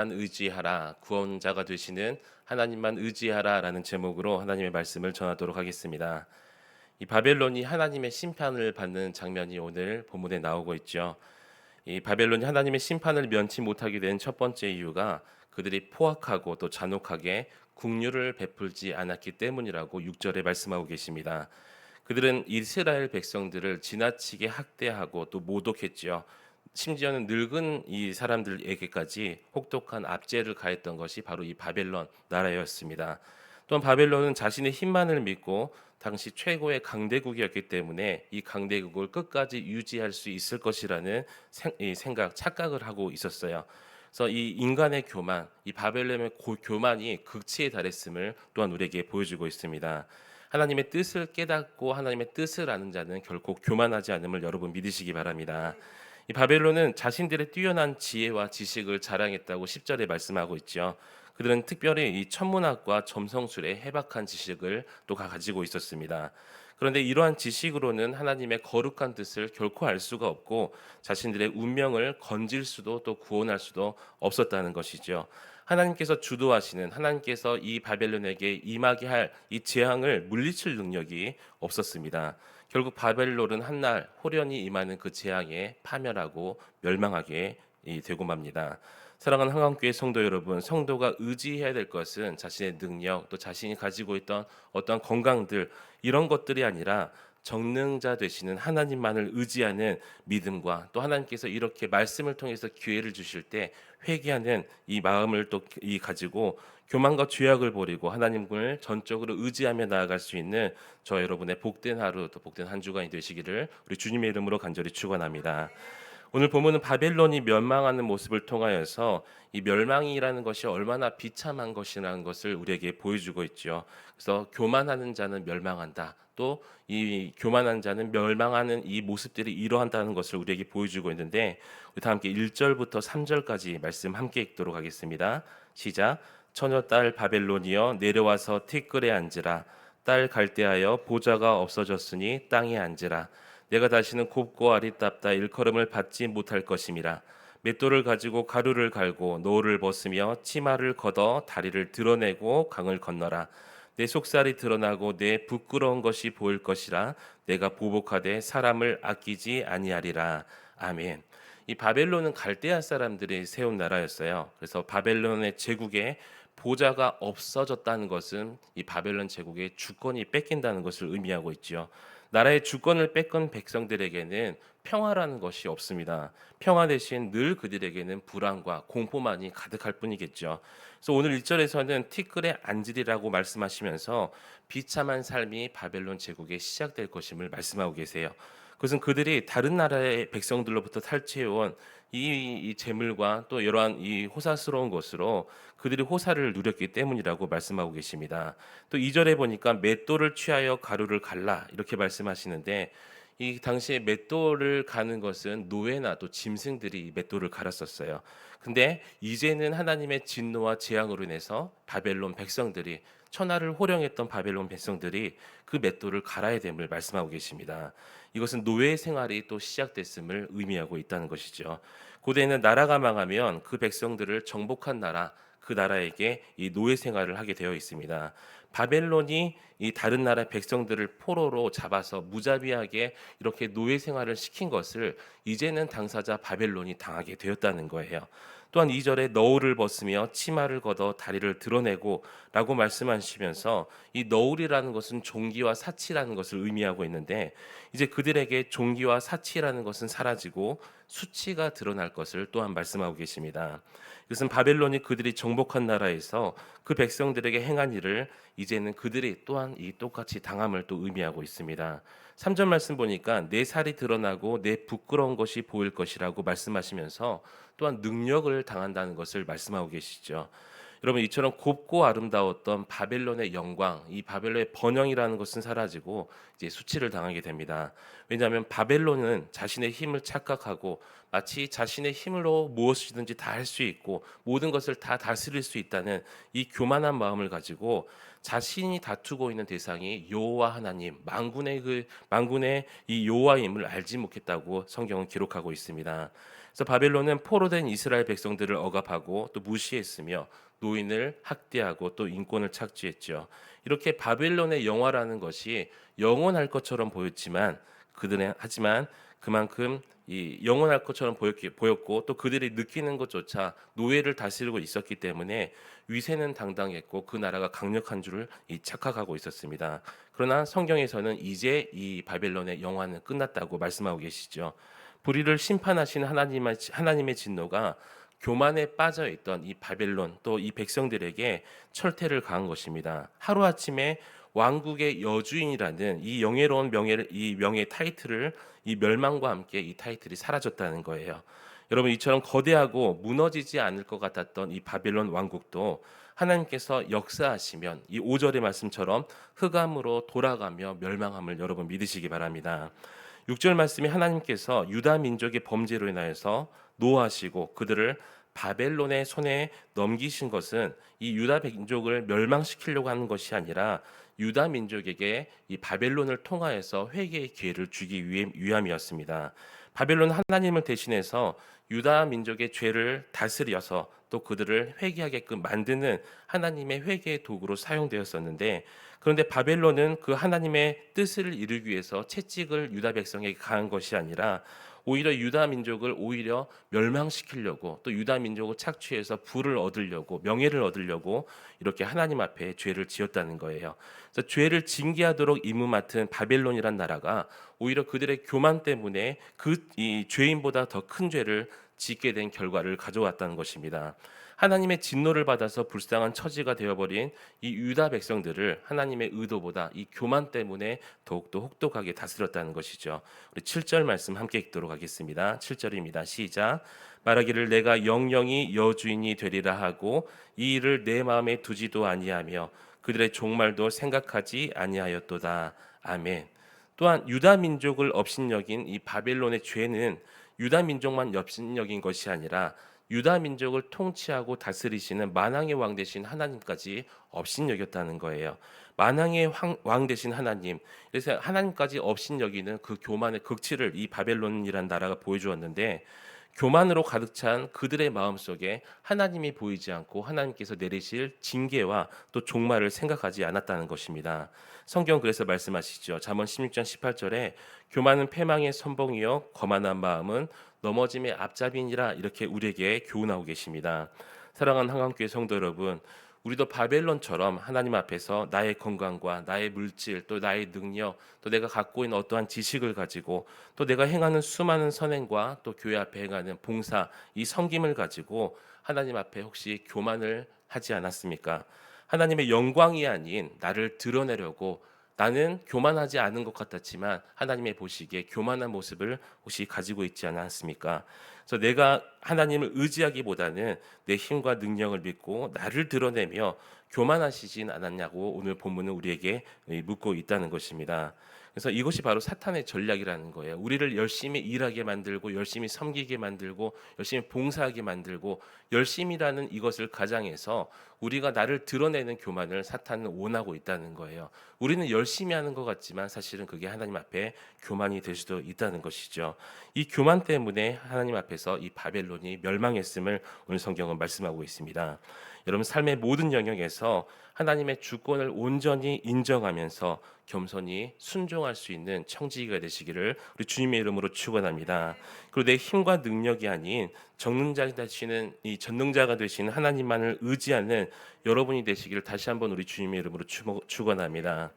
의지하라, 구원자가 되시는 하나님만 의지하라라는 제목으로 하나님의 말씀을 전하도록 하겠습니다. 이 바벨론이 하나님의 심판을 받는 장면이 오늘 본문에 나오고 있죠. 이 바벨론이 하나님의 심판을 면치 못하게 된 첫 번째 이유가 그들이 포악하고 또 잔혹하게 국류를 베풀지 않았기 때문이라고 6절에 말씀하고 계십니다. 그들은 이스라엘 백성들을 지나치게 학대하고 또 모독했지요. 심지어는 늙은 이 사람들에게까지 혹독한 압제를 가했던 것이 바로 이 바벨론 나라였습니다. 또한 바벨론은 자신의 힘만을 믿고 당시 최고의 강대국이었기 때문에 이 강대국을 끝까지 유지할 수 있을 것이라는 이 생각, 착각을 하고 있었어요. 그래서 이 인간의 교만, 이 바벨론의 교만이 극치에 달했음을 또한 우리에게 보여주고 있습니다. 하나님의 뜻을 깨닫고 하나님의 뜻을 아는 자는 결코 교만하지 않음을 여러분 믿으시기 바랍니다. 이 바벨론은 자신들의 뛰어난 지혜와 지식을 자랑했다고 10절에 말씀하고 있죠. 그들은 특별히 이 천문학과 점성술의 해박한 지식을 또 가지고 있었습니다. 그런데 이러한 지식으로는 하나님의 거룩한 뜻을 결코 알 수가 없고 자신들의 운명을 건질 수도 또 구원할 수도 없었다는 것이죠. 하나님께서 주도하시는 하나님께서 이 바벨론에게 임하게 할 이 재앙을 물리칠 능력이 없었습니다. 결국 바벨론은 한날 호련히 임하는 그 재앙에 파멸하고 멸망하게 되고 맙니다. 사랑하는 한강교회 성도 여러분, 성도가 의지해야 될 것은 자신의 능력, 또 자신이 가지고 있던 어떤 건강들 이런 것들이 아니라 정능자 되시는 하나님만을 의지하는 믿음과 또 하나님께서 이렇게 말씀을 통해서 기회를 주실 때 회개하는 이 마음을 또 가지고 교만과 죄악을 버리고 하나님을 전적으로 의지하며 나아갈 수 있는 저 여러분의 복된 하루 또 복된 한 주간이 되시기를 우리 주님의 이름으로 간절히 축원합니다. 오늘 본문은 바벨론이 멸망하는 모습을 통하여서 이 멸망이라는 것이 얼마나 비참한 것이라는 것을 우리에게 보여주고 있죠. 그래서 교만하는 자는 멸망한다. 또 이 교만한 자는 멸망하는 이 모습들이 이러한다는 것을 우리에게 보여주고 있는데 우리 다 함께 1절부터 3절까지 말씀 함께 읽도록 하겠습니다. 시작. 처녀 딸 바벨론이여 내려와서 티끌에 앉으라. 딸 갈대하여 보좌가 없어졌으니 땅에 앉으라. 내가 다시는 곱고 아리답다 일컬음을 받지 못할 것임이라. 맷돌을 가지고 가루를 갈고 노를 벗으며 치마를 걷어 다리를 드러내고 강을 건너라. 내 속살이 드러나고 내 부끄러운 것이 보일 것이라. 내가 보복하되 사람을 아끼지 아니하리라. 아멘. 이 바벨론은 갈대아 사람들이 세운 나라였어요. 그래서 바벨론의 제국에 보좌가 없어졌다는 것은 이 바벨론 제국의 주권이 뺏긴다는 것을 의미하고 있지요. 나라의 주권을 뺏긴 백성들에게는 평화라는 것이 없습니다. 평화 대신 늘 그들에게는 불안과 공포만이 가득할 뿐이겠죠. 그래서 오늘 1절에서는 티끌의 안질이라고 말씀하시면서 비참한 삶이 바벨론 제국에 시작될 것임을 말씀하고 계세요. 그것은 그들이 다른 나라의 백성들로부터 탈취해온 이 재물과 또 이러한 이 호사스러운 것으로 그들이 호사를 누렸기 때문이라고 말씀하고 계십니다. 또 2절에 보니까 맷돌을 취하여 가루를 갈라 이렇게 말씀하시는데 이 당시에 맷돌을 가는 것은 노예나 또 짐승들이 맷돌을 갈았었어요. 근데 이제는 하나님의 진노와 재앙으로 인해서 바벨론 백성들이 천하를 호령했던 바벨론 백성들이 그 맷돌을 갈아야 됨을 말씀하고 계십니다. 이것은 노예 생활이 또 시작됐음을 의미하고 있다는 것이죠. 고대에는 나라가 망하면 그 백성들을 정복한 나라, 그 나라에게 이 노예 생활을 하게 되어 있습니다. 바벨론이 이 다른 나라 백성들을 포로로 잡아서 무자비하게 이렇게 노예 생활을 시킨 것을 이제는 당사자 바벨론이 당하게 되었다는 거예요. 또한 2절에 너울을 벗으며 치마를 걷어 다리를 드러내고 라고 말씀하시면서 이 너울이라는 것은 종기와 사치라는 것을 의미하고 있는데 이제 그들에게 종기와 사치라는 것은 사라지고 수치가 드러날 것을 또한 말씀하고 계십니다. 이것은 바벨론이 그들이 정복한 나라에서 그 백성들에게 행한 일을 이제는 그들이 또한 이 똑같이 당함을 또 의미하고 있습니다. 3절 말씀 보니까 내 살이 드러나고 내 부끄러운 것이 보일 것이라고 말씀하시면서 또한 능력을 당한다는 것을 말씀하고 계시죠. 여러분 이처럼 곱고 아름다웠던 바벨론의 영광, 이 바벨론의 번영이라는 것은 사라지고 이제 수치를 당하게 됩니다. 왜냐하면 바벨론은 자신의 힘을 착각하고 마치 자신의 힘으로 무엇이든지 다 할 수 있고 모든 것을 다 다스릴 수 있다는 이 교만한 마음을 가지고 자신이 다투고 있는 대상이 여호와 하나님, 만군의 이 여호와임을 알지 못했다고 성경은 기록하고 있습니다. 그래서 바벨론은 포로된 이스라엘 백성들을 억압하고 또 무시했으며 노인을 학대하고 또 인권을 착취했죠. 이렇게 바벨론의 영화라는 것이 영원할 것처럼 보였지만 그들은 하지만 그만큼 이 영원할 것처럼 보였고 또 그들이 느끼는 것조차 노예를 다스리고 있었기 때문에 위세는 당당했고 그 나라가 강력한 줄을 착각하고 있었습니다. 그러나 성경에서는 이제 이 바벨론의 영화는 끝났다고 말씀하고 계시죠. 불의를 심판하신 하나님의 진노가 교만에 빠져 있던 이 바벨론 또 이 백성들에게 철퇴를 가한 것입니다. 하루 아침에 왕국의 여주인이라는 이 영예로운 이 명예 타이틀을 이 멸망과 함께 이 타이틀이 사라졌다는 거예요. 여러분 이처럼 거대하고 무너지지 않을 것 같았던 이 바벨론 왕국도 하나님께서 역사하시면 이 5절의 말씀처럼 흑암으로 돌아가며 멸망함을 여러분 믿으시기 바랍니다. 6절 말씀이 하나님께서 유다 민족의 범죄로 인하여서 노하시고 그들을 바벨론의 손에 넘기신 것은 이 유다 민족을 멸망시키려고 하는 것이 아니라 유다 민족에게 이 바벨론을 통하여서 회개의 기회를 주기 위함이었습니다. 바벨론 하나님을 대신해서 유다 민족의 죄를 다스려서 또 그들을 회개하게끔 만드는 하나님의 회개의 도구로 사용되었었는데 그런데 바벨론은 그 하나님의 뜻을 이루기 위해서 채찍을 유다 백성에게 가한 것이 아니라 오히려 유다 민족을 오히려 멸망시키려고 또 유다 민족을 착취해서 부를 얻으려고 명예를 얻으려고 이렇게 하나님 앞에 죄를 지었다는 거예요. 그래서 죄를 징계하도록 임무 맡은 바벨론이란 나라가 오히려 그들의 교만 때문에 그 이 죄인보다 더 큰 죄를 짓게 된 결과를 가져왔다는 것입니다. 하나님의 진노를 받아서 불쌍한 처지가 되어버린 이 유다 백성들을 하나님의 의도보다 이 교만 때문에 더욱더 혹독하게 다스렸다는 것이죠. 우리 7절 말씀 함께 읽도록 하겠습니다. 7절입니다. 시작. 말하기를 내가 영영이 여주인이 되리라 하고 이 일을 내 마음에 두지도 아니하며 그들의 종말도 생각하지 아니하였도다. 아멘. 또한 유다 민족을 업신여긴 이 바벨론의 죄는 유다 민족만 업신여긴 것이 아니라 유다 민족을 통치하고 다스리시는 만왕의 왕 되신 하나님까지 업신여겼다는 거예요. 만왕의 왕 되신 하나님, 그래서 하나님까지 업신여기는 그 교만의 극치를 이 바벨론이란 나라가 보여주었는데 교만으로 가득 찬 그들의 마음속에 하나님이 보이지 않고 하나님께서 내리실 징계와 또 종말을 생각하지 않았다는 것입니다. 성경 그래서 말씀하시죠. 잠언 16장 18절에 교만은 패망의 선봉이요 거만한 마음은 넘어짐의 앞잡이니라 이렇게 우리에게 교훈하고 계십니다. 사랑하는 한강교회 성도 여러분, 우리도 바벨론처럼 하나님 앞에서 나의 건강과 나의 물질 또 나의 능력 또 내가 갖고 있는 어떠한 지식을 가지고 또 내가 행하는 수많은 선행과 또 교회 앞에 행하는 봉사 이 섬김을 가지고 하나님 앞에 혹시 교만을 하지 않았습니까? 하나님의 영광이 아닌 나를 드러내려고 나는 교만하지 않은 것 같았지만 하나님의 보시기에 교만한 모습을 혹시 가지고 있지 않았습니까? 그래서 내가 하나님을 의지하기보다는 내 힘과 능력을 믿고 나를 드러내며 교만하시진 않았냐고 오늘 본문은 우리에게 묻고 있다는 것입니다. 그래서 이것이 바로 사탄의 전략이라는 거예요. 우리를 열심히 일하게 만들고 열심히 섬기게 만들고 열심히 봉사하게 만들고 열심이라는 이것을 가장해서 우리가 나를 드러내는 교만을 사탄은 원하고 있다는 거예요. 우리는 열심히 하는 것 같지만 사실은 그게 하나님 앞에 교만이 될 수도 있다는 것이죠. 이 교만 때문에 하나님 앞에서 이 바벨론이 멸망했음을 오늘 성경은 말씀하고 있습니다. 여러분 삶의 모든 영역에서 하나님의 주권을 온전히 인정하면서 겸손히 순종할 수 있는 청지기가 되시기를 우리 주님의 이름으로 축원합니다. 그리고 내 힘과 능력이 아닌 이 전능자가 되시는 하나님만을 의지하는 여러분이 되시기를 다시 한번 우리 주님의 이름으로 축원합니다.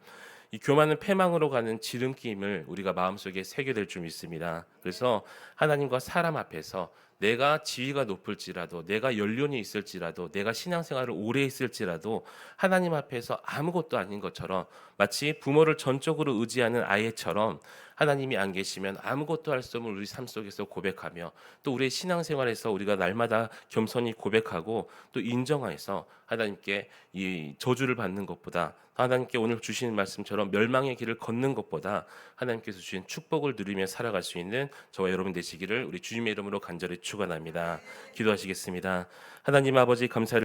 이 교만은 패망으로 가는 지름길을 우리가 마음속에 새게 될 줄 믿습니다. 그래서 하나님과 사람 앞에서 내가 지위가 높을지라도 내가 연륜이 있을지라도 내가 신앙생활을 오래 했을지라도 하나님 앞에서 아무것도 아닌 것처럼 마치 부모를 전적으로 의지하는 아이처럼 하나님이 안 계시면 아무것도 할 수 없는 우리 삶 속에서 고백하며 또 우리의 신앙생활에서 우리가 날마다 겸손히 고백하고 또 인정해서 하나님께 이 저주를 받는 것보다 하나님께 오늘 주시는 말씀처럼 멸망의 길을 걷는 것보다 하나님께서 주신 축복을 누리며 살아갈 수 있는 저와 여러분 되시기를 우리 주님의 이름으로 간절히 축원합니다. 기도하시겠습니다. 하나님 아버지 감사를